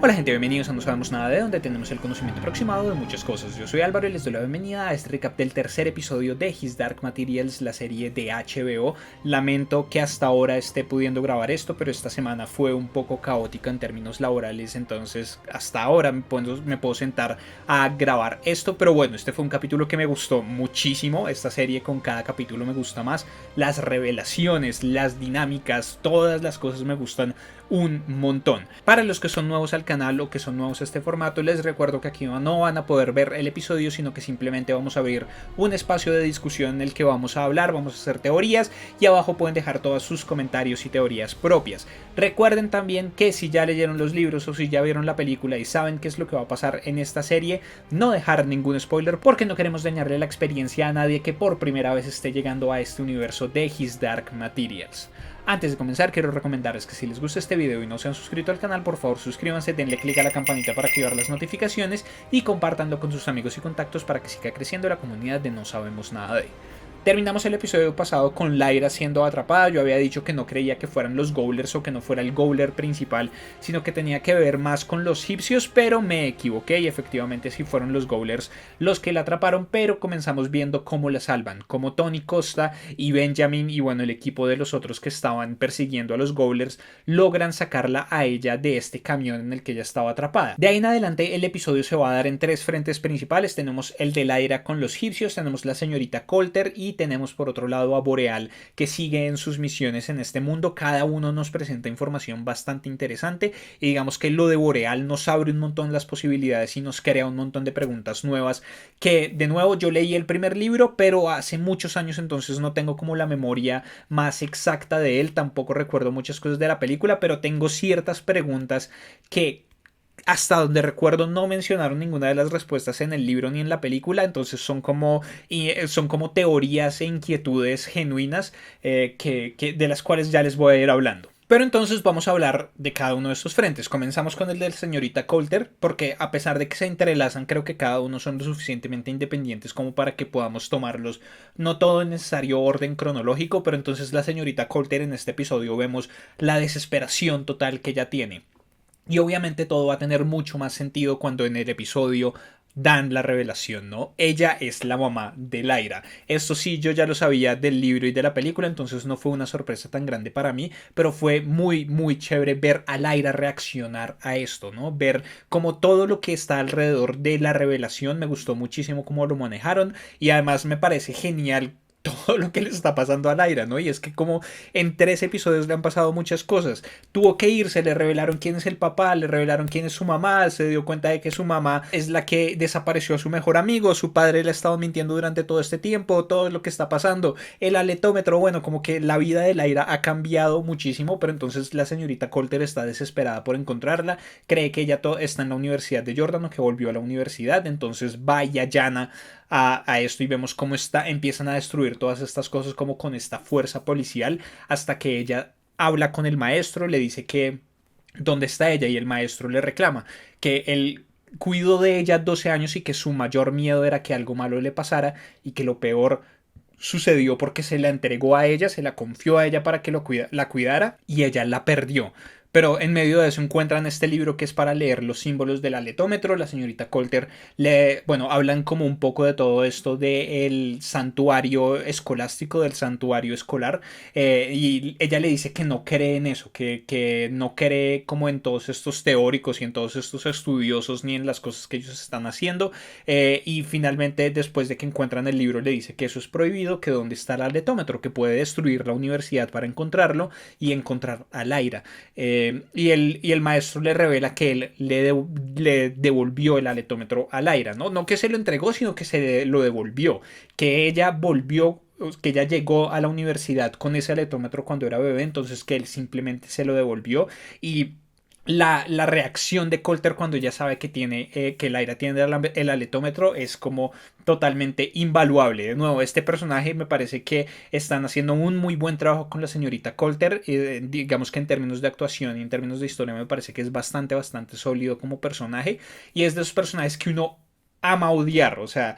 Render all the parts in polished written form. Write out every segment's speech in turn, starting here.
Hola gente, bienvenidos a No Sabemos Nada de, donde tenemos el conocimiento aproximado de muchas cosas. Yo soy Álvaro y les doy la bienvenida a este recap del tercer episodio de His Dark Materials, la serie de HBO. Lamento que hasta ahora esté pudiendo grabar esto, pero esta semana fue un poco caótica en términos laborales, entonces hasta ahora me puedo sentar a grabar esto. Pero bueno, este fue un capítulo que me gustó muchísimo. Esta serie con cada capítulo me gusta más. Las revelaciones, las dinámicas, todas las cosas me gustan un montón. Para los que son nuevos al canal o que son nuevos a este formato, les recuerdo que aquí no van a poder ver el episodio, sino que simplemente vamos a abrir un espacio de discusión en el que vamos a hablar, vamos a hacer teorías y abajo pueden dejar todos sus comentarios y teorías propias. Recuerden también que si ya leyeron los libros o si ya vieron la película y saben qué es lo que va a pasar en esta serie, no dejar ningún spoiler porque no queremos dañarle la experiencia a nadie que por primera vez esté llegando a este universo de His Dark Materials. Antes de comenzar, quiero recomendarles que si les gusta este video y no se han suscrito al canal, por favor suscríbanse, denle click a la campanita para activar las notificaciones y compártanlo con sus amigos y contactos para que siga creciendo la comunidad de No Sabemos Nada de. Terminamos el episodio pasado con Lyra siendo atrapada. Yo había dicho que no creía que fueran los Goblers o que no fuera el Gobbler principal, sino que tenía que ver más con los egipcios, pero me equivoqué y efectivamente sí fueron los Gobblers los que la atraparon, pero comenzamos viendo cómo la salvan, como Tony Costa y Benjamin y bueno, el equipo de los otros que estaban persiguiendo a los Gobblers logran sacarla a ella de este camión en el que ella estaba atrapada. De ahí en adelante el episodio se va a dar en tres frentes principales. Tenemos el de Lyra con los egipcios, tenemos la señorita Coulter y tenemos por otro lado a Boreal, que sigue en sus misiones en este mundo. Cada uno nos presenta información bastante interesante y digamos que lo de Boreal nos abre un montón las posibilidades y nos crea un montón de preguntas nuevas que de nuevo yo leí el primer libro pero hace muchos años, entonces no tengo como la memoria más exacta de él, tampoco recuerdo muchas cosas de la película, pero tengo ciertas preguntas que hasta donde recuerdo no mencionaron ninguna de las respuestas en el libro ni en la película, entonces son como teorías e inquietudes genuinas de las cuales ya les voy a ir hablando. Pero entonces vamos a hablar de cada uno de estos frentes. Comenzamos con el de la señorita Coulter, porque a pesar de que se entrelazan, creo que cada uno son lo suficientemente independientes como para que podamos tomarlos, no todo en necesario orden cronológico, pero entonces la señorita Coulter en este episodio vemos la desesperación total que ella tiene. Y obviamente todo va a tener mucho más sentido cuando en el episodio dan la revelación, ¿no? Ella es la mamá de Lyra. Esto sí, yo ya lo sabía del libro y de la película, entonces no fue una sorpresa tan grande para mí, pero fue muy, muy chévere ver a Lyra reaccionar a esto, ¿no? Ver como todo lo que está alrededor de la revelación, me gustó muchísimo cómo lo manejaron y además me parece genial todo lo que le está pasando a Lyra, ¿no? Y es que como en 3 episodios le han pasado muchas cosas. Tuvo que irse, le revelaron quién es el papá, le revelaron quién es su mamá, se dio cuenta de que su mamá es la que desapareció a su mejor amigo, su padre le ha estado mintiendo durante todo este tiempo, todo lo que está pasando, el aletómetro, bueno, como que la vida de Lyra ha cambiado muchísimo, pero entonces la señorita Coulter está desesperada por encontrarla, cree que ella está en la Universidad de Jordan o que volvió a la universidad, entonces va y allana a esto y vemos cómo empiezan a destruir todas estas cosas como con esta fuerza policial hasta que ella habla con el maestro, le dice que dónde está ella y el maestro le reclama que él cuidó de ella 12 años y que su mayor miedo era que algo malo le pasara y que lo peor sucedió porque se la entregó a ella, se la confió a ella para que la cuidara y ella la perdió. Pero en medio de eso encuentran este libro que es para leer los símbolos del aletómetro. La señorita Coulter hablan como un poco de todo esto del santuario escolástico, del santuario escolar. Y ella le dice que no cree en eso, que no cree como en todos estos teóricos y en todos estos estudiosos ni en las cosas que ellos están haciendo. Y finalmente, después de que encuentran el libro, le dice que eso es prohibido, que dónde está el aletómetro, que puede destruir la universidad para encontrarlo y encontrar a Lyra. Y el maestro le revela que él le devolvió el aletómetro a Lyra, ¿no? No que se lo entregó, sino que lo devolvió. Que ella volvió, que ella llegó a la universidad con ese aletómetro cuando era bebé, entonces que él simplemente se lo devolvió. Y la reacción de Coulter cuando ya sabe que Lyra tiene el aletómetro es como totalmente invaluable. De nuevo, este personaje me parece que están haciendo un muy buen trabajo con la señorita Coulter. Digamos que en términos de actuación y en términos de historia me parece que es bastante sólido como personaje. Y es de esos personajes que uno ama odiar, o sea,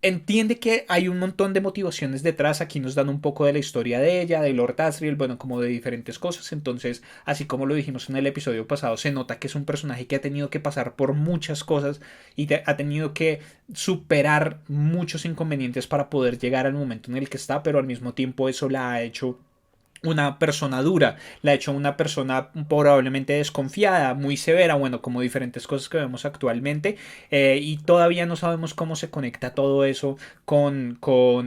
entiende que hay un montón de motivaciones detrás. Aquí nos dan un poco de la historia de ella, de Lord Asriel, bueno, como de diferentes cosas. Entonces, así como lo dijimos en el episodio pasado, se nota que es un personaje que ha tenido que pasar por muchas cosas y ha tenido que superar muchos inconvenientes para poder llegar al momento en el que está, pero al mismo tiempo eso la ha hecho una persona dura, la ha hecho una persona probablemente desconfiada, muy severa, bueno, como diferentes cosas que vemos actualmente, y todavía no sabemos cómo se conecta todo eso con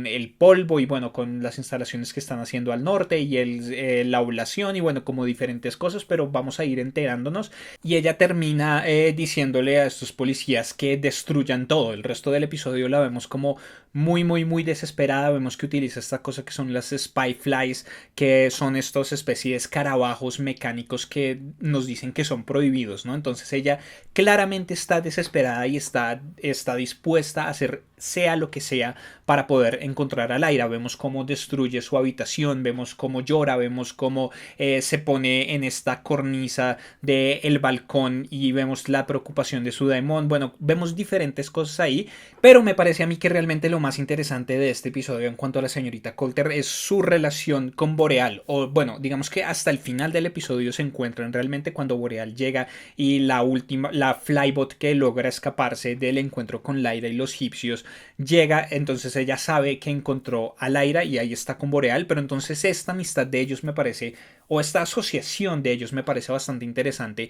el polvo y bueno, con las instalaciones que están haciendo al norte y la ablación y bueno, como diferentes cosas, pero vamos a ir enterándonos y ella termina diciéndole a estos policías que destruyan todo. El resto del episodio la vemos como muy desesperada, vemos que utiliza esta cosa que son las spy flies, que son estos especies de escarabajos mecánicos que nos dicen que son prohibidos, ¿no? Entonces ella claramente está desesperada y está dispuesta a hacer sea lo que sea para poder encontrar a Lyra. Vemos cómo destruye su habitación, vemos cómo llora, vemos cómo se pone en esta cornisa del balcón y vemos la preocupación de su daemon. Bueno, vemos diferentes cosas ahí, pero me parece a mí que realmente lo más interesante de este episodio en cuanto a la señorita Coulter es su relación con Boreal, o bueno, digamos que hasta el final del episodio se encuentran realmente cuando Boreal llega y la Flybot que logra escaparse del encuentro con Lyra y los egipcios llega, entonces ella sabe que encontró a Lyra y ahí está con Boreal, pero entonces esta amistad de ellos me parece, o esta asociación de ellos me parece bastante interesante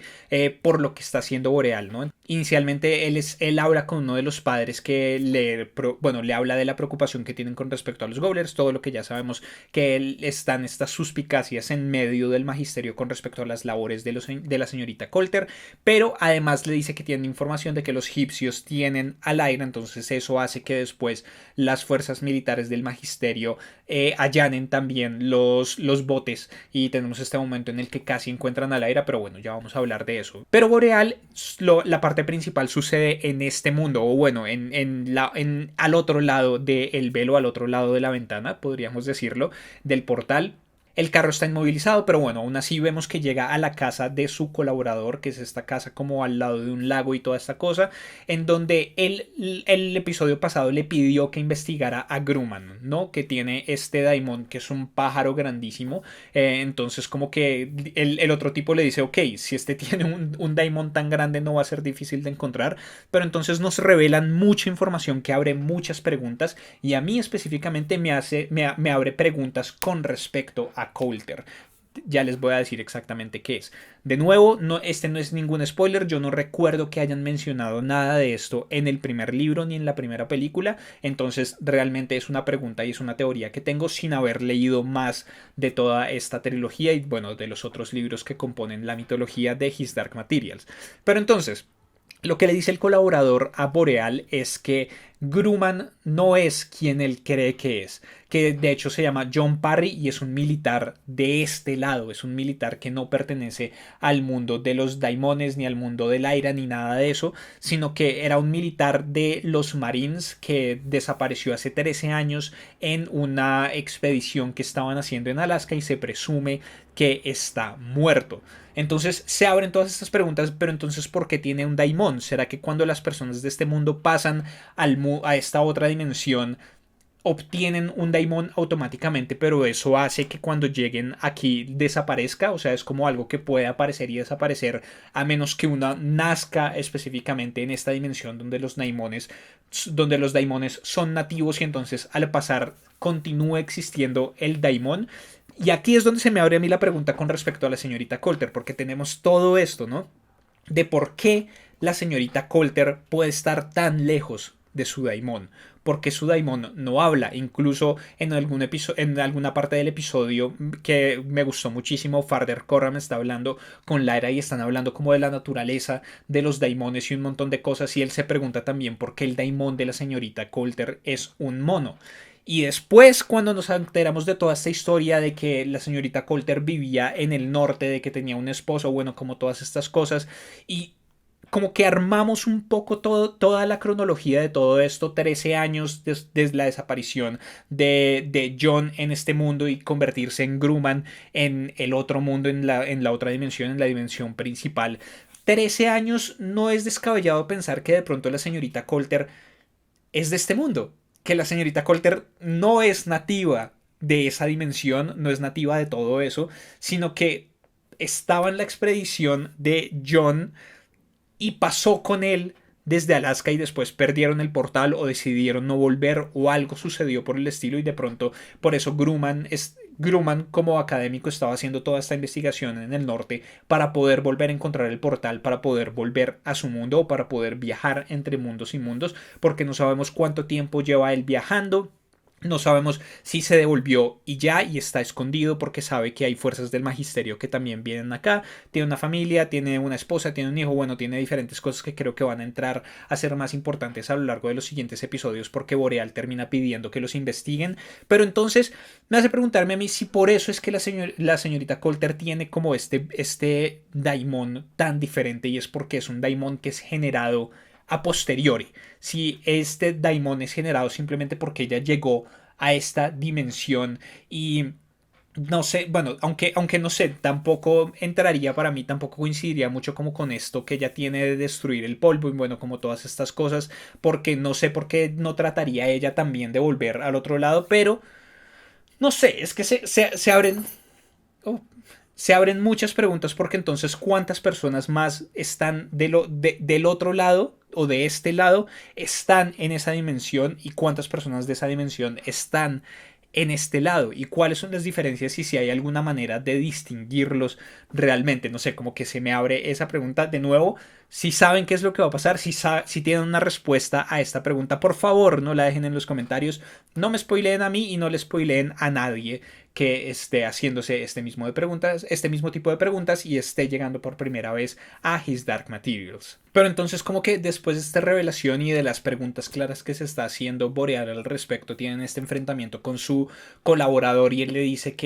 por lo que está haciendo Boreal, ¿no? Inicialmente él habla con uno de los padres que le habla de la preocupación que tienen con respecto a los Goblers, todo lo que ya sabemos que están estas suspicacias en medio del magisterio con respecto a las labores de la señorita Coulter, pero además le dice que tiene información de que los egipcios tienen al aire, entonces eso hace que después las fuerzas militares del magisterio allanen también los botes y tenemos este momento en el que casi encuentran al aire, pero bueno, ya vamos a hablar de eso. Pero Boreal, la parte principal sucede en este mundo, o bueno, al otro lado del velo, al otro lado de la ventana, podríamos decirlo, del portal. El carro está inmovilizado, pero bueno, aún así vemos que llega a la casa de su colaborador, que es esta casa como al lado de un lago y toda esta cosa, en donde el episodio pasado le pidió que investigara a Grumman, ¿no? Que tiene este daimon, que es un pájaro grandísimo. Entonces como que el otro tipo le dice, ok, si este tiene un daimon tan grande no va a ser difícil de encontrar, pero entonces nos revelan mucha información que abre muchas preguntas y a mí específicamente me abre preguntas con respecto a Coulter. Ya les voy a decir exactamente qué es. De nuevo, este no es ningún spoiler. Yo no recuerdo que hayan mencionado nada de esto en el primer libro ni en la primera película. Entonces realmente es una pregunta y es una teoría que tengo sin haber leído más de toda esta trilogía y bueno, de los otros libros que componen la mitología de His Dark Materials. Pero entonces, lo que le dice el colaborador a Boreal es que Grumman no es quien él cree que es, que de hecho se llama John Parry y es un militar de este lado, es un militar que no pertenece al mundo de los daimones ni al mundo del aire ni nada de eso, sino que era un militar de los Marines que desapareció hace 13 años en una expedición que estaban haciendo en Alaska y se presume que está muerto. Entonces se abren todas estas preguntas, pero entonces ¿por qué tiene un daimon? ¿Será que cuando las personas de este mundo pasan a esta otra dimensión obtienen un daimon automáticamente, pero eso hace que cuando lleguen aquí desaparezca? O sea, es como algo que puede aparecer y desaparecer a menos que una nazca específicamente en esta dimensión donde los daimones son nativos y entonces al pasar continúa existiendo el daimon. Y aquí es donde se me abre a mí la pregunta con respecto a la señorita Coulter, porque tenemos todo esto, ¿no? De por qué la señorita Coulter puede estar tan lejos de su daimon, porque su daimon no habla. Incluso en en alguna parte del episodio que me gustó muchísimo, Farder Korram está hablando con Lyra y están hablando como de la naturaleza de los daimones y un montón de cosas, y él se pregunta también por qué el daimon de la señorita Coulter es un mono. Y después, cuando nos enteramos de toda esta historia de que la señorita Coulter vivía en el norte, de que tenía un esposo, bueno, como todas estas cosas, y como que armamos un poco toda la cronología de todo esto, 13 años desde la desaparición de John en este mundo y convertirse en Grumman en el otro mundo, en la otra dimensión, en la dimensión principal. 13 años no es descabellado pensar que de pronto la señorita Coulter es de este mundo, que la señorita Coulter no es nativa de esa dimensión, no es nativa de todo eso, sino que estaba en la expedición de John y pasó con él desde Alaska y después perdieron el portal o decidieron no volver o algo sucedió por el estilo y de pronto por eso Grumman como académico estaba haciendo toda esta investigación en el norte para poder volver a encontrar el portal, para poder volver a su mundo o para poder viajar entre mundos y mundos, porque no sabemos cuánto tiempo lleva él viajando. No sabemos si se devolvió y ya y está escondido porque sabe que hay fuerzas del magisterio que también vienen acá. Tiene una familia, tiene una esposa, tiene un hijo, bueno, tiene diferentes cosas que creo que van a entrar a ser más importantes a lo largo de los siguientes episodios porque Boreal termina pidiendo que los investiguen. Pero entonces me hace preguntarme a mí si por eso es que la señorita Coulter tiene como este daimon tan diferente y es porque es un daimon que es generado a posteriori. Si este daimon es generado simplemente porque ella llegó a esta dimensión y no sé, bueno, aunque no sé, tampoco entraría para mí, tampoco coincidiría mucho como con esto que ella tiene de destruir el polvo y bueno, como todas estas cosas, porque no sé por qué no trataría ella también de volver al otro lado, pero no sé, es que se abren... oh, se abren muchas preguntas porque entonces cuántas personas más están del otro lado o de este lado están en esa dimensión y cuántas personas de esa dimensión están en este lado y cuáles son las diferencias y si hay alguna manera de distinguirlos realmente. No sé, como que se me abre esa pregunta de nuevo. Si saben qué es lo que va a pasar, si tienen una respuesta a esta pregunta, por favor no la dejen en los comentarios. No me spoileen a mí y no le spoileen a nadie que esté haciéndose este mismo tipo de preguntas y esté llegando por primera vez a His Dark Materials. Pero entonces como que después de esta revelación y de las preguntas claras que se está haciendo Boreal al respecto, tienen este enfrentamiento con su colaborador y él le dice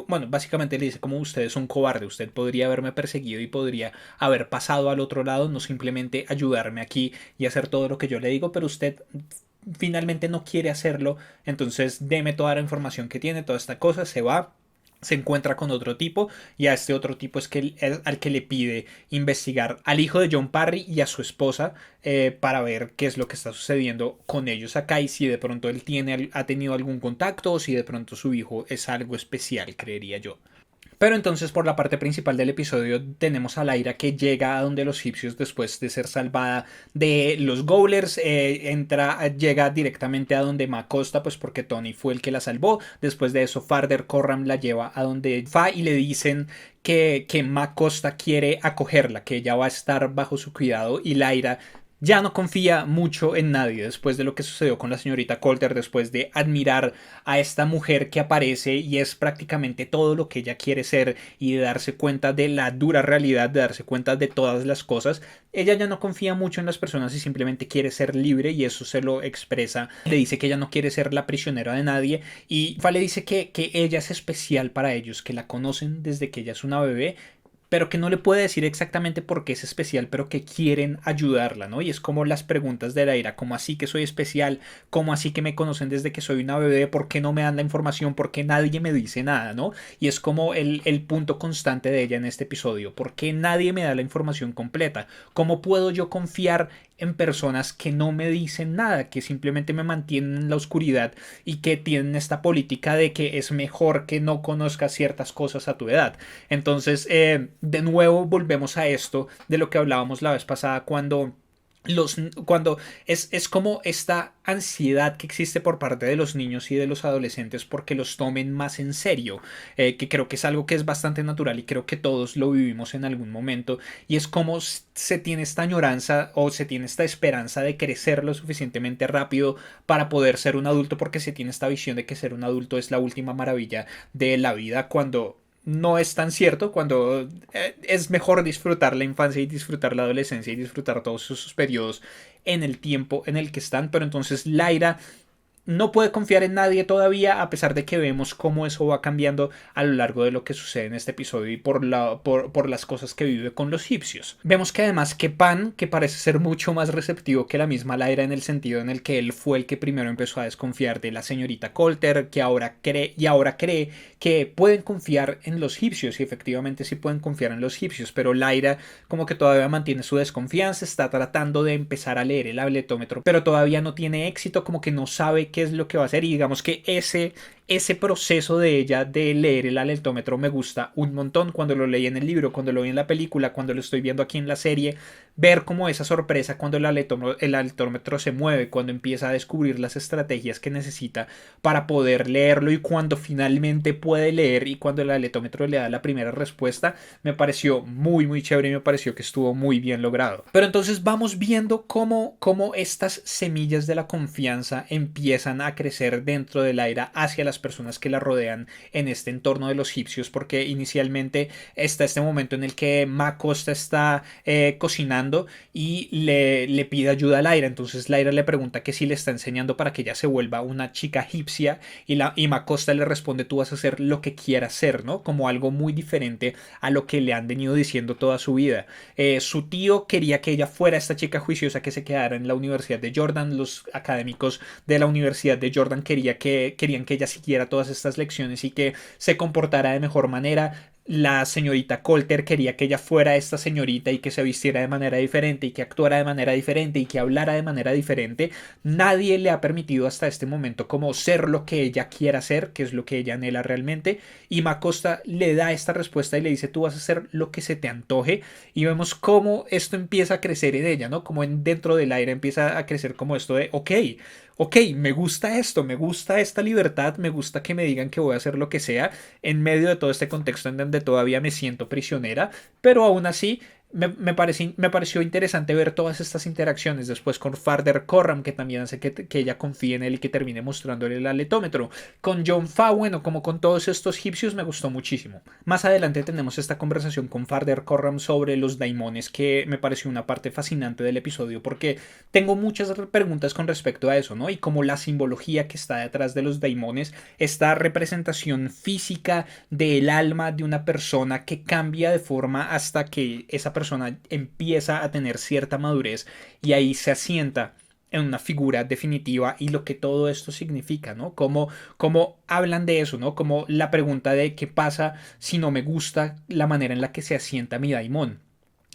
bueno, básicamente le dice como usted es un cobarde, usted podría haberme perseguido y podría haber pasado al otro lado, no simplemente ayudarme aquí y hacer todo lo que yo le digo, pero usted finalmente no quiere hacerlo, entonces deme toda la información que tiene, toda esta cosa, se va, se encuentra con otro tipo y a este otro tipo es al que le pide investigar al hijo de John Parry y a su esposa para ver qué es lo que está sucediendo con ellos acá y si de pronto él ha tenido algún contacto o si de pronto su hijo es algo especial, creería yo. Pero entonces por la parte principal del episodio tenemos a Lyra que llega a donde los egipcios después de ser salvada de los Goblers, llega directamente a donde Ma Costa, pues porque Tony fue el que la salvó. Después de eso Farder Corram la lleva a donde Fa y le dicen que Ma Costa quiere acogerla, que ella va a estar bajo su cuidado y Lyra ya no confía mucho en nadie después de lo que sucedió con la señorita Coulter, después de admirar a esta mujer que aparece y es prácticamente todo lo que ella quiere ser y de darse cuenta de la dura realidad, de darse cuenta de todas las cosas. Ella ya no confía mucho en las personas y simplemente quiere ser libre y eso se lo expresa. Le dice que ella no quiere ser la prisionera de nadie y Fa le dice que ella es especial para ellos, que la conocen desde que ella es una bebé, pero que no le puede decir exactamente por qué es especial, pero que quieren ayudarla, ¿no? Y es como las preguntas de Lyra, ¿cómo así que soy especial? ¿Cómo así que me conocen desde que soy una bebé? ¿Por qué no me dan la información? ¿Por qué nadie me dice nada, no? Y es como el punto constante de ella en este episodio. ¿Por qué nadie me da la información completa? ¿Cómo puedo yo confiar en personas que no me dicen nada, que simplemente me mantienen en la oscuridad y que tienen esta política de que es mejor que no conozcas ciertas cosas a tu edad? Entonces, de nuevo volvemos a esto de lo que hablábamos la vez pasada cuando es como esta ansiedad que existe por parte de los niños y de los adolescentes porque los tomen más en serio, que creo que es algo que es bastante natural y creo que todos lo vivimos en algún momento y es como se tiene esta añoranza o se tiene esta esperanza de crecer lo suficientemente rápido para poder ser un adulto porque se tiene esta visión de que ser un adulto es la última maravilla de la vida cuando no es tan cierto, cuando es mejor disfrutar la infancia y disfrutar la adolescencia y disfrutar todos esos periodos en el tiempo en el que están. Pero entonces Lyra no puede confiar en nadie todavía, a pesar de que vemos cómo eso va cambiando a lo largo de lo que sucede en este episodio y por las cosas que vive con los egipcios. Vemos que además que Pan, que parece ser mucho más receptivo que la misma Lyra, en el sentido en el que él fue el que primero empezó a desconfiar de la señorita Coulter, que ahora cree que pueden confiar en los egipcios, y efectivamente sí pueden confiar en los egipcios, pero Lyra como que todavía mantiene su desconfianza, está tratando de empezar a leer el aletómetro, pero todavía no tiene éxito, como que no sabe qué es lo que va a hacer, y digamos que ese proceso de ella de leer el aletómetro me gusta un montón. Cuando lo leí en el libro, cuando lo vi en la película, cuando lo estoy viendo aquí en la serie, ver como esa sorpresa cuando el aletómetro se mueve, cuando empieza a descubrir las estrategias que necesita para poder leerlo, y cuando finalmente puede leer y cuando el aletómetro le da la primera respuesta, me pareció muy chévere y me pareció que estuvo muy bien logrado. Pero entonces vamos viendo cómo estas semillas de la confianza empiezan a crecer dentro de Lyra hacia las personas que la rodean en este entorno de los egipcios, porque inicialmente está este momento en el que Ma Costa está cocinando y le pide ayuda a Lyra. Entonces Lyra le pregunta que si le está enseñando para que ella se vuelva una chica egipcia, y Ma Costa le responde: tú vas a hacer lo que quieras ser, ¿no? Como algo muy diferente a lo que le han venido diciendo toda su vida. Su tío quería que ella fuera esta chica juiciosa que se quedara en la Universidad de Jordan. Los académicos de la Universidad de Jordan querían que ella siguiera todas estas lecciones y que se comportara de mejor manera. La señorita Coulter quería que ella fuera esta señorita y que se vistiera de manera diferente y que actuara de manera diferente y que hablara de manera diferente. Nadie le ha permitido hasta este momento como ser lo que ella quiera ser, que es lo que ella anhela realmente, y Ma Costa le da esta respuesta y le dice: tú vas a hacer lo que se te antoje. Y vemos cómo esto empieza a crecer en ella, ¿no? Como dentro del aire empieza a crecer como esto de ok, me gusta esto, me gusta esta libertad, me gusta que me digan que voy a hacer lo que sea en medio de todo este contexto en donde todavía me siento prisionera, pero aún así me pareció interesante ver todas estas interacciones después con Farder Corram, que también hace que ella confíe en él y que termine mostrándole el aletómetro. Con Jon Favreau, o como con todos estos egipcios, me gustó muchísimo. Más adelante tenemos esta conversación con Farder Corram sobre los daimones, que me pareció una parte fascinante del episodio, porque tengo muchas preguntas con respecto a eso, ¿no? Y como la simbología que está detrás de los daimones, esta representación física del alma de una persona que cambia de forma hasta que esa persona empieza a tener cierta madurez y ahí se asienta en una figura definitiva, y lo que todo esto significa, ¿no? Como hablan de eso, ¿no? Como la pregunta de qué pasa si no me gusta la manera en la que se asienta mi daimón.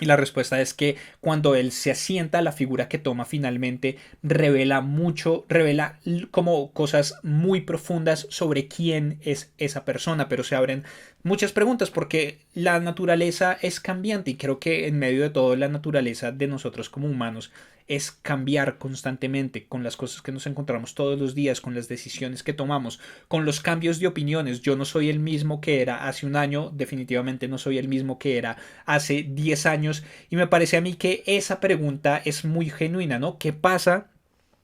Y la respuesta es que cuando él se asienta, la figura que toma finalmente revela como cosas muy profundas sobre quién es esa persona, pero se abren muchas preguntas porque la naturaleza es cambiante, y creo que en medio de todo la naturaleza de nosotros como humanos es cambiar constantemente, con las cosas que nos encontramos todos los días, con las decisiones que tomamos, con los cambios de opiniones. Yo no soy el mismo que era hace un año, definitivamente no soy el mismo que era hace 10 años, y me parece a mí que esa pregunta es muy genuina, ¿no? ¿Qué pasa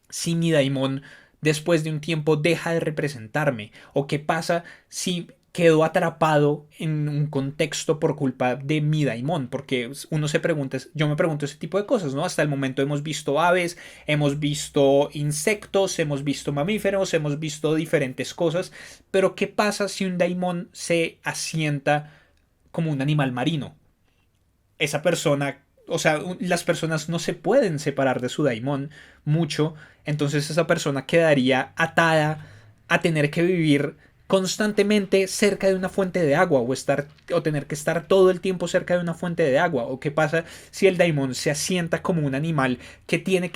si mi daimón después de un tiempo deja de representarme? ¿O qué pasa si quedo atrapado en un contexto por culpa de mi daimón? Porque uno se pregunta, yo me pregunto ese tipo de cosas, ¿no? Hasta el momento hemos visto aves, hemos visto insectos, hemos visto mamíferos, hemos visto diferentes cosas, pero ¿qué pasa si un daimón se asienta como un animal marino? Esa persona, o sea, las personas no se pueden separar de su daimón mucho, entonces esa persona quedaría atada a tener que vivir constantemente cerca de una fuente de agua, o tener que estar todo el tiempo cerca de una fuente de agua. ¿O qué pasa si el daimón se asienta como un animal que tiene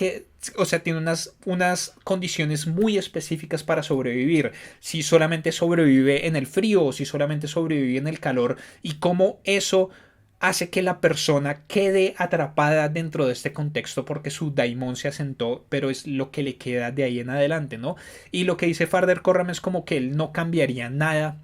unas condiciones muy específicas para sobrevivir? Si solamente sobrevive en el frío o si solamente sobrevive en el calor, y cómo eso hace que la persona quede atrapada dentro de este contexto porque su daimon se asentó, pero es lo que le queda de ahí en adelante, ¿no? Y lo que dice Farder Corram es como que él no cambiaría nada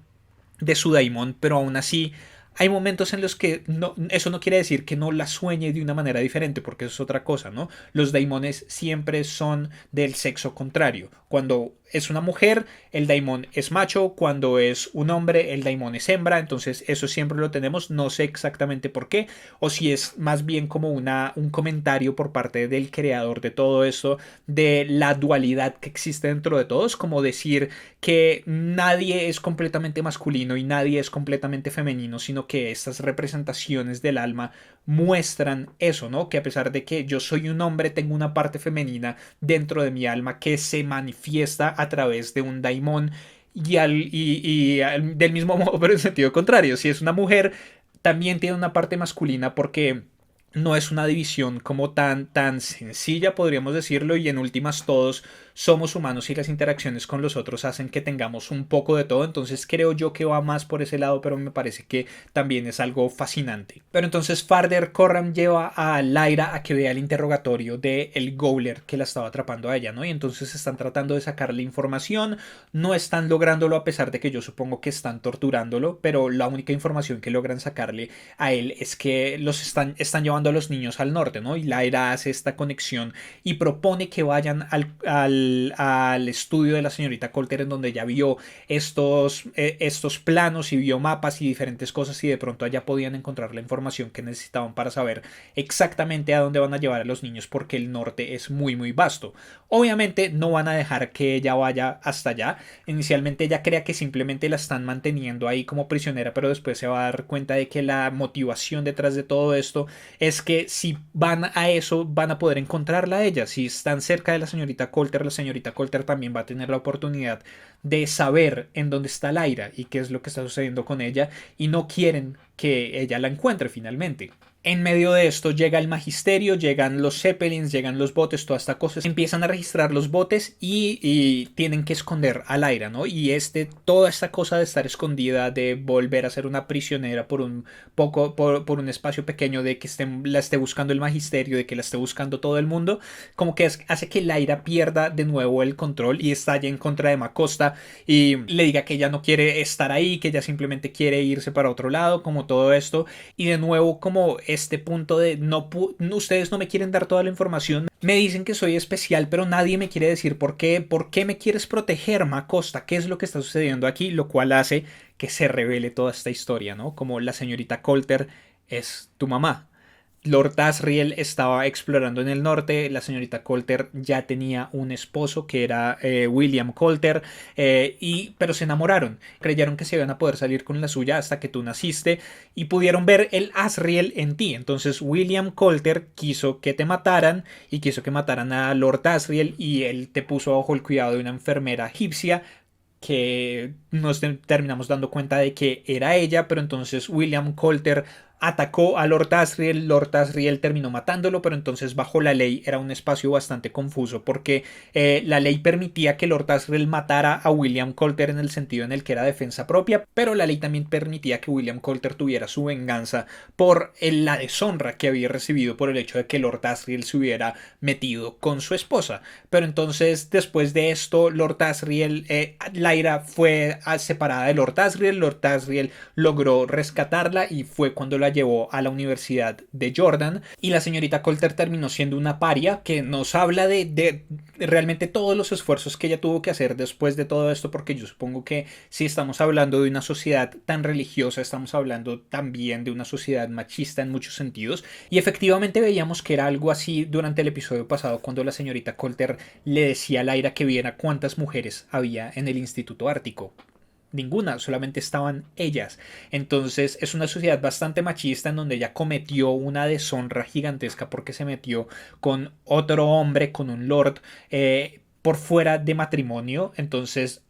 de su daimon, pero aún así hay momentos en los que eso no quiere decir que no la sueñe de una manera diferente, porque eso es otra cosa, ¿no? Los daimones siempre son del sexo contrario. Cuando es una mujer, el daimon es macho, cuando es un hombre, el daimon es hembra, entonces eso siempre lo tenemos, no sé exactamente por qué, o si es más bien como un comentario por parte del creador de todo esto, de la dualidad que existe dentro de todos, como decir que nadie es completamente masculino y nadie es completamente femenino, sino que estas representaciones del alma muestran eso, ¿no? Que a pesar de que yo soy un hombre, tengo una parte femenina dentro de mi alma que se manifiesta a través de un daimon del mismo modo, pero en sentido contrario. Si es una mujer, también tiene una parte masculina porque no es una división como tan sencilla, podríamos decirlo, y en últimas todos somos humanos y las interacciones con los otros hacen que tengamos un poco de todo, entonces creo yo que va más por ese lado, pero me parece que también es algo fascinante. Pero entonces Farder Corram lleva a Lyra a que vea el interrogatorio de el Gobbler que la estaba atrapando a ella, ¿no? Y entonces están tratando de sacarle información, no están lográndolo a pesar de que yo supongo que están torturándolo, pero la única información que logran sacarle a él es que están llevando a los niños al norte, ¿no? Y Lyra hace esta conexión y propone que vayan al estudio de la señorita Coulter en donde ella vio estos planos y vio mapas y diferentes cosas y de pronto allá podían encontrar la información que necesitaban para saber exactamente a dónde van a llevar a los niños porque el norte es muy vasto. Obviamente no van a dejar que ella vaya hasta allá. Inicialmente ella crea que simplemente la están manteniendo ahí como prisionera, pero después se va a dar cuenta de que la motivación detrás de todo esto es que si van a eso van a poder encontrarla a ella. Si están cerca de la señorita Coulter también va a tener la oportunidad de saber en dónde está Lyra y qué es lo que está sucediendo con ella y no quieren que ella la encuentre finalmente. En medio de esto llega el magisterio, llegan los zeppelins, llegan los botes, toda esta cosa. Empiezan a registrar los botes y tienen que esconder a Lyra, ¿no? Y toda esta cosa de estar escondida, de volver a ser una prisionera por un un espacio pequeño, de que la esté buscando el magisterio, de que la esté buscando todo el mundo, como que hace que Lyra pierda de nuevo el control y estalle en contra de Macosta y le diga que ella no quiere estar ahí, que ella simplemente quiere irse para otro lado, como todo esto. Y de nuevo como este punto de ustedes no me quieren dar toda la información, me dicen que soy especial pero nadie me quiere decir por qué me quieres proteger, Macosta, qué es lo que está sucediendo aquí, lo cual hace que se revele toda esta historia, ¿no? Como la señorita Coulter es tu mamá. Lord Asriel estaba explorando en el norte, la señorita Coulter ya tenía un esposo que era William Coulter, pero se enamoraron, creyeron que se iban a poder salir con la suya hasta que tú naciste y pudieron ver el Asriel en ti. Entonces William Coulter quiso que te mataran y quiso que mataran a Lord Asriel y él te puso bajo el cuidado de una enfermera egipcia que nos terminamos dando cuenta de que era ella, pero entonces William Coulter atacó a Lord Asriel terminó matándolo, pero entonces bajo la ley era un espacio bastante confuso porque la ley permitía que Lord Asriel matara a William Coulter en el sentido en el que era defensa propia, pero la ley también permitía que William Coulter tuviera su venganza por la deshonra que había recibido por el hecho de que Lord Asriel se hubiera metido con su esposa. Pero entonces después de esto Lord Asriel, Lyra fue separada de Lord Asriel logró rescatarla y fue cuando la llevó a la Universidad de Jordan y la señorita Coulter terminó siendo una paria, que nos habla de realmente todos los esfuerzos que ella tuvo que hacer después de todo esto, porque yo supongo que si estamos hablando de una sociedad tan religiosa, estamos hablando también de una sociedad machista en muchos sentidos, y efectivamente veíamos que era algo así durante el episodio pasado cuando la señorita Coulter le decía a Lyra que viera cuántas mujeres había en el Instituto Ártico. Ninguna, solamente estaban ellas. Entonces es una sociedad bastante machista en donde ella cometió una deshonra gigantesca porque se metió con otro hombre, con un lord, por fuera de matrimonio. Entonces,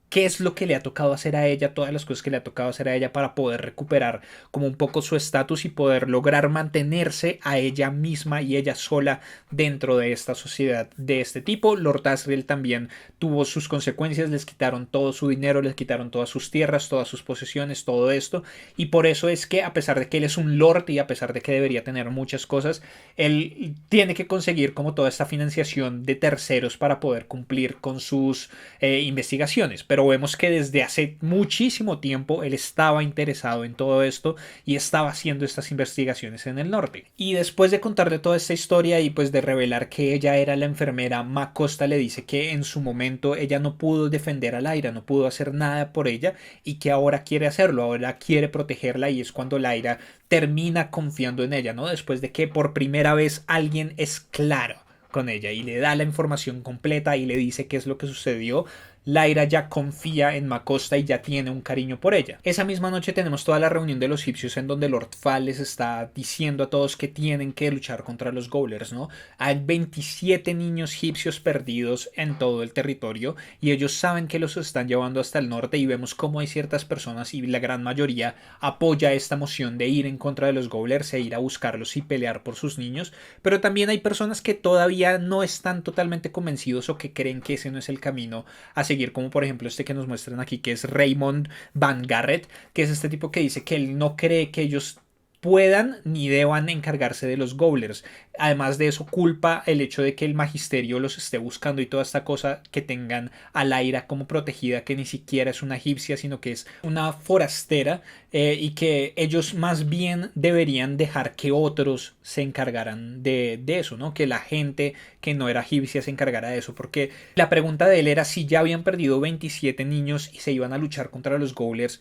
¿qué es lo que le ha tocado hacer a ella? Todas las cosas que le ha tocado hacer a ella para poder recuperar como un poco su estatus y poder lograr mantenerse a ella misma y ella sola dentro de esta sociedad de este tipo. Lord Asriel también tuvo sus consecuencias, les quitaron todo su dinero, les quitaron todas sus tierras, todas sus posesiones, todo esto, y por eso es que a pesar de que él es un lord y a pesar de que debería tener muchas cosas, él tiene que conseguir como toda esta financiación de terceros para poder cumplir con sus investigaciones. Pero pero vemos que desde hace muchísimo tiempo él estaba interesado en todo esto y estaba haciendo estas investigaciones en el norte. Y después de contarle toda esta historia y pues de revelar que ella era la enfermera, Macosta le dice que en su momento ella no pudo defender a Lyra, no pudo hacer nada por ella y que ahora quiere hacerlo, ahora quiere protegerla, y es cuando Lyra termina confiando en ella, ¿no? Después de que por primera vez alguien es claro con ella y le da la información completa y le dice qué es lo que sucedió. Lyra ya confía en Macosta y ya tiene un cariño por ella. Esa misma noche tenemos toda la reunión de los egipcios en donde Lord Fall les está diciendo a todos que tienen que luchar contra los Goblers, ¿no? Hay 27 niños egipcios perdidos en todo el territorio y ellos saben que los están llevando hasta el norte, y vemos cómo hay ciertas personas, y la gran mayoría apoya esta moción de ir en contra de los Goblers e ir a buscarlos y pelear por sus niños, pero también hay personas que todavía no están totalmente convencidos o que creen que ese no es el camino a seguir, como por ejemplo este que nos muestran aquí, que es Raymond Van Garrett, que es este tipo que dice que él no cree que ellos puedan ni deban encargarse de los Goblers. Además de eso, culpa el hecho de que el magisterio los esté buscando y toda esta cosa, que tengan a Lyra como protegida, que ni siquiera es una egipcia sino que es una forastera, y que ellos más bien deberían dejar que otros se encargaran de eso, ¿no? Que la gente que no era egipcia se encargara de eso, porque la pregunta de él era si ya habían perdido 27 niños y se iban a luchar contra los Goblers,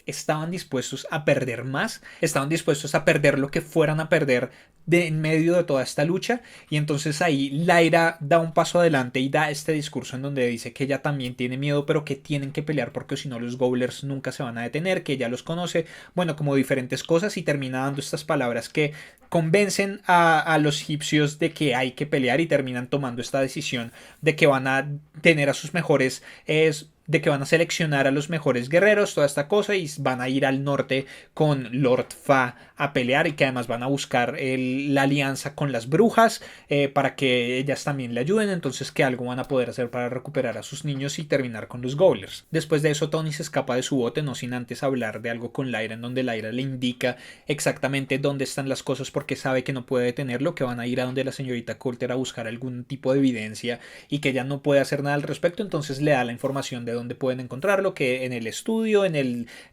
estaban dispuestos a perder más, estaban dispuestos a perder lo que fueran a perder en medio de toda esta lucha. Y entonces ahí Lyra da un paso adelante y da este discurso en donde dice que ella también tiene miedo, pero que tienen que pelear porque si no los Goblers nunca se van a detener, que ella los conoce, bueno, como diferentes cosas, y termina dando estas palabras que convencen a los egipcios de que hay que pelear, y terminan tomando esta decisión de que van a tener a sus mejores de que van a seleccionar a los mejores guerreros, toda esta cosa, y van a ir al norte con Lord Fa a pelear, y que además van a buscar la alianza con las brujas, para que ellas también le ayuden. Entonces que algo van a poder hacer para recuperar a sus niños y terminar con los Goblers. Después de eso, Tony se escapa de su bote, no sin antes hablar de algo con Lyra, en donde Lyra le indica exactamente dónde están las cosas porque sabe que no puede detenerlo, que van a ir a donde la señorita Coulter a buscar algún tipo de evidencia y que ella no puede hacer nada al respecto. Entonces le da la información de dónde pueden encontrarlo, que en el estudio, en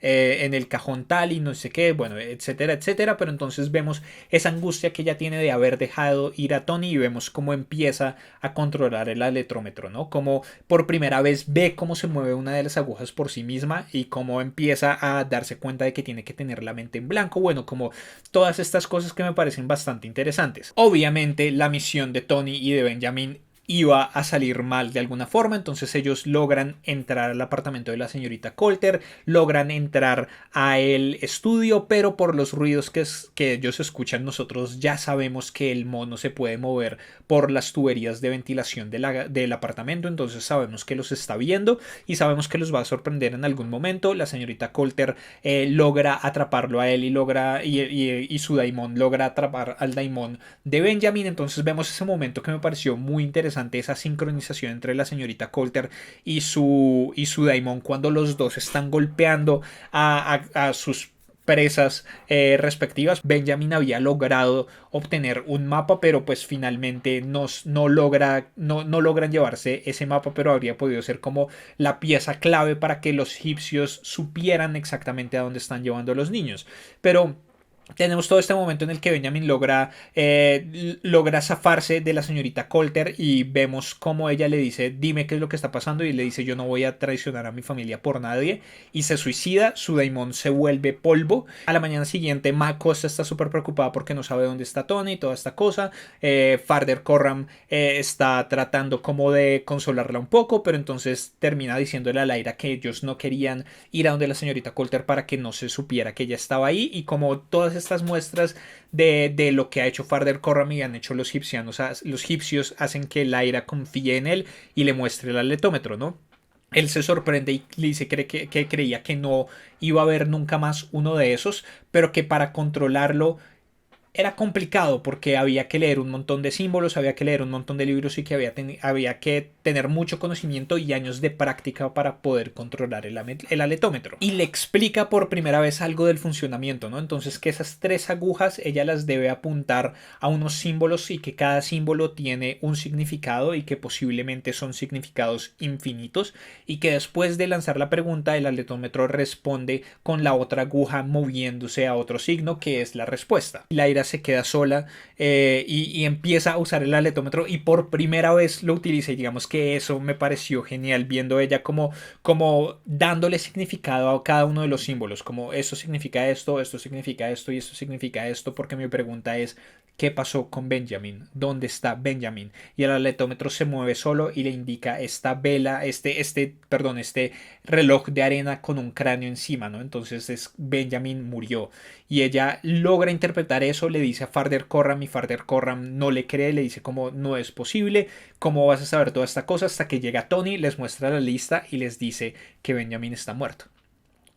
el cajón tal y no sé qué, bueno, etcétera, etcétera. Pero entonces vemos esa angustia que ella tiene de haber dejado ir a Tony, y vemos cómo empieza a controlar el aletrómetro, ¿no? Como por primera vez ve cómo se mueve una de las agujas por sí misma y cómo empieza a darse cuenta de que tiene que tener la mente en blanco. Bueno, como todas estas cosas que me parecen bastante interesantes. Obviamente la misión de Tony y de Benjamin iba a salir mal de alguna forma, entonces ellos logran entrar al apartamento de la señorita Coulter, logran entrar a el estudio, pero por los ruidos que ellos escuchan, nosotros ya sabemos que el mono se puede mover por las tuberías de ventilación del apartamento, entonces sabemos que los está viendo y sabemos que los va a sorprender en algún momento. La señorita Coulter logra atraparlo a él y su daimón logra atrapar al daimón de Benjamin. Entonces vemos ese momento que me pareció muy interesante, esa sincronización entre la señorita Coulter y su daimon, cuando los dos están golpeando a sus presas respectivas. Benjamin había logrado obtener un mapa, pero pues finalmente no logran llevarse ese mapa, pero habría podido ser como la pieza clave para que los egipcios supieran exactamente a dónde están llevando a los niños. Pero tenemos todo este momento en el que Benjamin logra zafarse de la señorita Coulter, y vemos cómo ella le dice: dime qué es lo que está pasando, y le dice: yo no voy a traicionar a mi familia por nadie, y se suicida. Su daimon se vuelve polvo. A la mañana siguiente, Macosta está súper preocupada porque no sabe dónde está Tony y toda esta cosa. Farder Corram está tratando como de consolarla un poco, pero entonces termina diciéndole a Lyra que ellos no querían ir a donde la señorita Coulter para que no se supiera que ella estaba ahí, y como todas estas muestras de lo que ha hecho Farder Corram y han hecho los egipcios hacen que Lyra confíe en él y le muestre el aletómetro, ¿no? Él se sorprende y le dice que creía que no iba a haber nunca más uno de esos, pero que para controlarlo era complicado porque había que leer un montón de símbolos, había que leer un montón de libros y que había que tener mucho conocimiento y años de práctica para poder controlar el aletómetro. Y le explica por primera vez algo del funcionamiento, ¿no? Entonces que esas 3 agujas ella las debe apuntar a unos símbolos y que cada símbolo tiene un significado y que posiblemente son significados infinitos y que después de lanzar la pregunta el aletómetro responde con la otra aguja moviéndose a otro signo que es la respuesta. Lyra se queda sola y empieza a usar el aletómetro y por primera vez lo utiliza y digamos que eso me pareció genial viendo ella como dándole significado a cada uno de los símbolos, como esto significa esto significa esto y esto significa esto, porque mi pregunta es ¿qué pasó con Benjamin? ¿Dónde está Benjamin? Y el aletómetro se mueve solo y le indica esta vela, este reloj de arena con un cráneo encima, ¿no? Entonces Benjamin murió. Y ella logra interpretar eso, le dice a Farder Corram y Farder Corram no le cree, le dice como no es posible, ¿cómo vas a saber toda esta cosa? Hasta que llega Tony, les muestra la lista y les dice que Benjamin está muerto.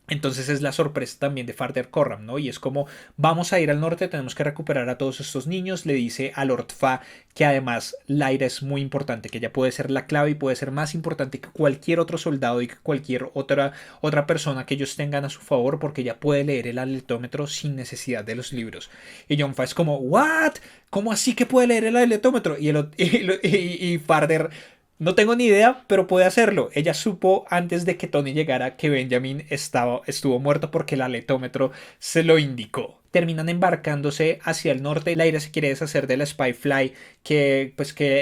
Entonces es la sorpresa también de Farder Corram, ¿no? Y es como, vamos a ir al norte, tenemos que recuperar a todos estos niños. Le dice a Lord Fa que además Lyra es muy importante, que ella puede ser la clave y puede ser más importante que cualquier otro soldado y que cualquier otra persona que ellos tengan a su favor, porque ella puede leer el aletómetro sin necesidad de los libros. Y John Fa es como, ¿what? ¿Cómo así que puede leer el aletómetro? Y Farder... No tengo ni idea, pero puede hacerlo. Ella supo antes de que Tony llegara que Benjamin estuvo muerto porque el aletómetro se lo indicó. Terminan embarcándose hacia el norte. Lyra se quiere deshacer de la Spyfly que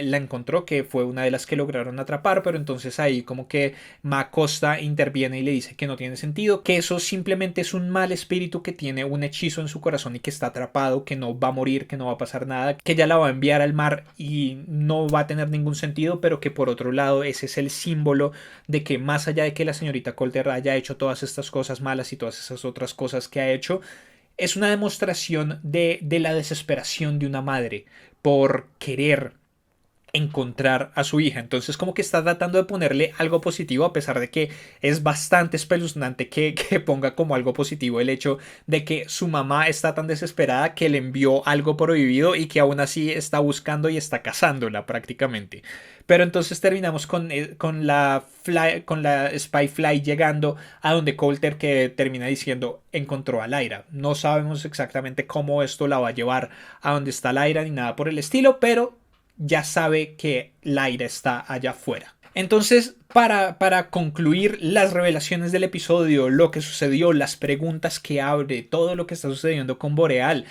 la encontró, que fue una de las que lograron atrapar, pero entonces ahí como que Ma Costa interviene y le dice que no tiene sentido, que eso simplemente es un mal espíritu que tiene un hechizo en su corazón y que está atrapado, que no va a morir, que no va a pasar nada, que ella la va a enviar al mar y no va a tener ningún sentido, pero que por otro lado ese es el símbolo de que más allá de que la señorita Coulter haya hecho todas estas cosas malas y todas esas otras cosas que ha hecho, es una demostración de la desesperación de una madre por querer encontrar a su hija. Entonces como que está tratando de ponerle algo positivo, a pesar de que es bastante espeluznante que ponga como algo positivo el hecho de que su mamá está tan desesperada que le envió algo prohibido y que aún así está buscando y está cazándola prácticamente. Pero entonces terminamos con la Spyfly llegando a donde Coulter, que termina diciendo encontró a Lyra. No sabemos exactamente cómo esto la va a llevar a donde está Lyra ni nada por el estilo, pero ya sabe que Lyra está allá afuera. Entonces, para concluir las revelaciones del episodio, lo que sucedió, las preguntas que abre, todo lo que está sucediendo con Boreal,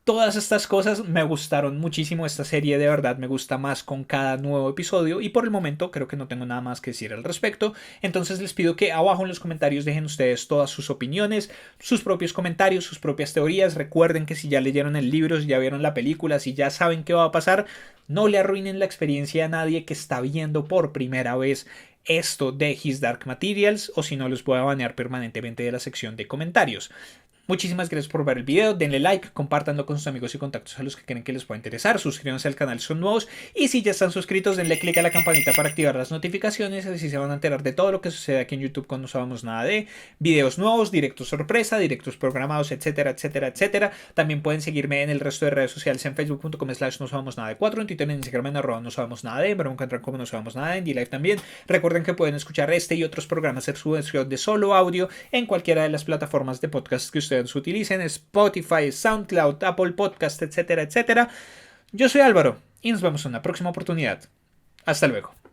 todas estas cosas me gustaron muchísimo. Esta serie de verdad me gusta más con cada nuevo episodio y por el momento creo que no tengo nada más que decir al respecto. Entonces les pido que abajo en los comentarios dejen ustedes todas sus opiniones, sus propios comentarios, sus propias teorías. Recuerden que si ya leyeron el libro, si ya vieron la película, si ya saben qué va a pasar, no le arruinen la experiencia a nadie que está viendo por primera vez esto de His Dark Materials, o si no los voy a banear permanentemente de la sección de comentarios. Muchísimas gracias por ver el video, denle like, compártanlo con sus amigos y contactos a los que creen que les pueda interesar, suscríbanse al canal si son nuevos y si ya están suscritos denle click a la campanita para activar las notificaciones, así se van a enterar de todo lo que sucede aquí en YouTube cuando no sabemos nada de videos nuevos, directos sorpresa, directos programados, etcétera, etcétera, etcétera. También pueden seguirme en el resto de redes sociales en facebook.com/no sabemos nada de 4, en Twitter, en Instagram en @ no sabemos nada de, me encuentran como no sabemos nada en D-Live también. Recuerden que pueden escuchar este y otros programas en su versión de solo audio en cualquiera de las plataformas de podcast que ustedes utilicen, Spotify, SoundCloud, Apple Podcast, etcétera, etcétera. Yo soy Álvaro y nos vemos en una próxima oportunidad. Hasta luego.